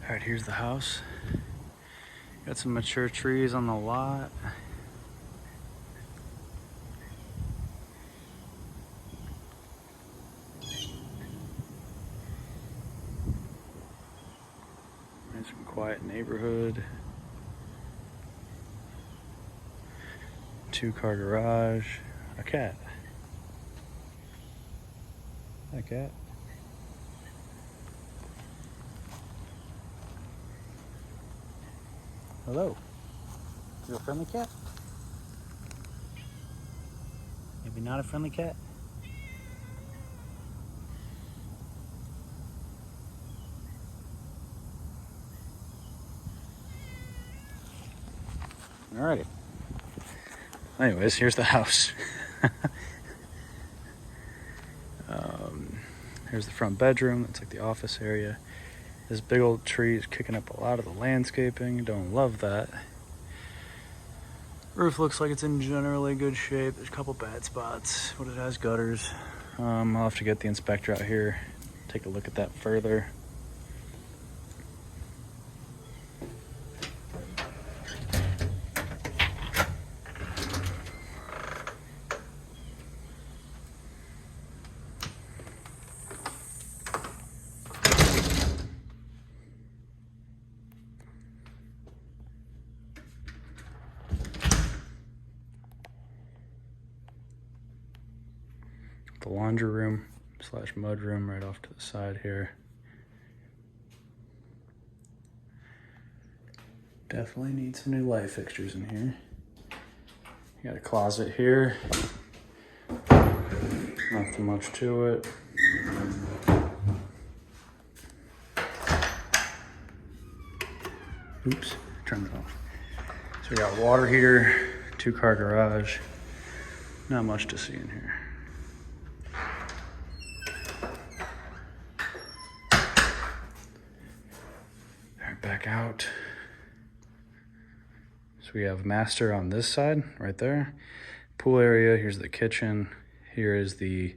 All right, here's the house. Got some mature trees on the lot. Nice and quiet neighborhood. 2-car garage. A cat. Hi, cat. Hello. You a friendly cat? Maybe not a friendly cat? Alrighty. Anyways, here's the house. Here's the front bedroom. That's like the office area. This big old tree is kicking up a lot of the landscaping. Don't love that. Roof looks like it's in generally good shape. There's a couple bad spots, but it has gutters. I'll have to get the inspector out here, take a look at that further. The laundry room / mud room right off to the side here. Definitely need some new light fixtures in here. You got a closet here. Nothing much to it. Oops, turned it off. So we got water heater, 2-car garage. Not much to see in here. All right, back out. So we have master on this side, right there. Pool area, here's the kitchen. Here is the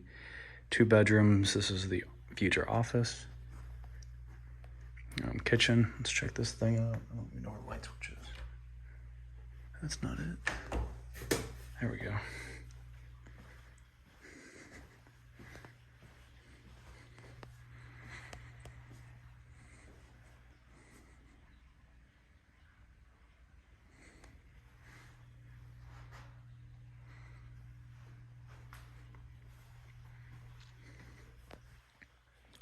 2 bedrooms. This is the future office. Kitchen, let's check this thing out. I don't even know where the light switch is. That's not it. There we go.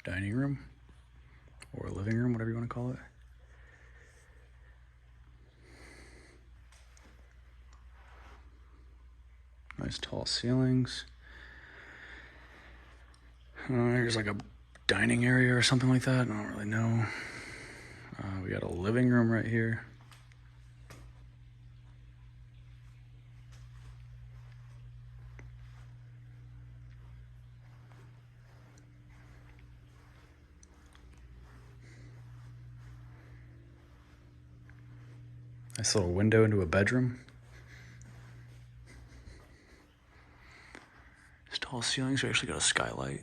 Dining room or living room, whatever you want to call it. Nice tall ceilings. Here's like a dining area or something like that. I don't really know. We got a living room right here. Nice little window into a bedroom. These tall ceilings. We actually got a skylight.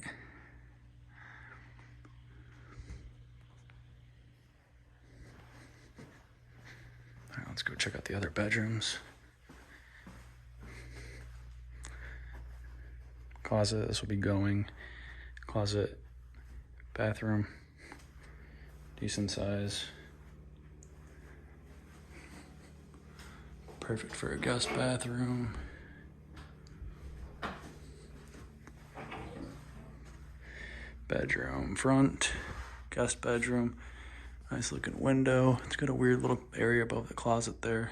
All right, let's go check out the other bedrooms. Closet, this will be going. Closet, bathroom, decent size. Perfect for a guest bathroom. Bedroom front, guest bedroom. Nice looking window. It's got a weird little area above the closet there.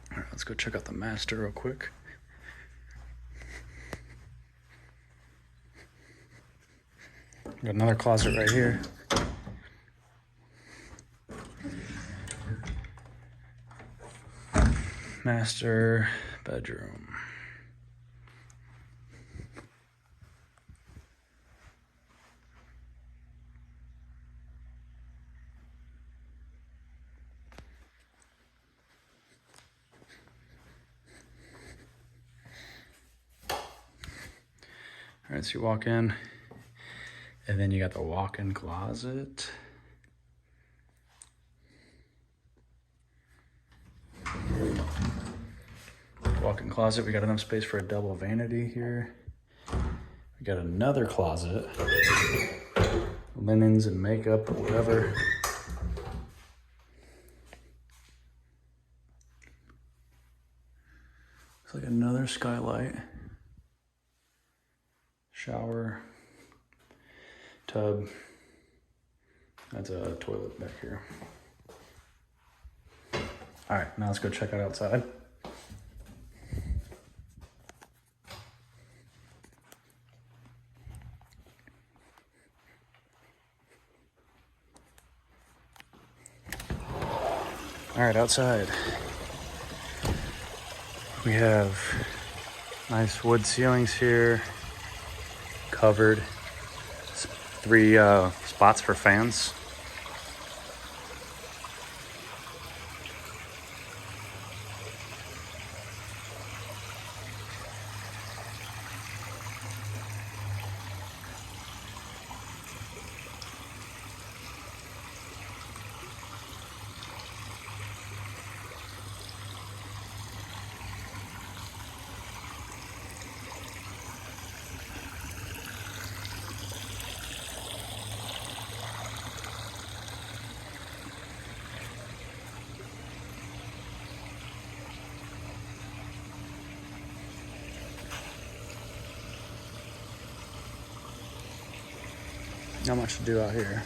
All right, let's go check out the master real quick. Got another closet right here. Master bedroom. All right, so you walk in, and then you got the walk-in closet. Walk-in closet, we got enough space for a double vanity here. We got another closet, linens and makeup or whatever. It's like another skylight. Shower, tub. That's a toilet back here. All right, now let's go check out outside. All right, outside. We have nice wood ceilings here, covered. 3 spots for fans. Not much to do out here.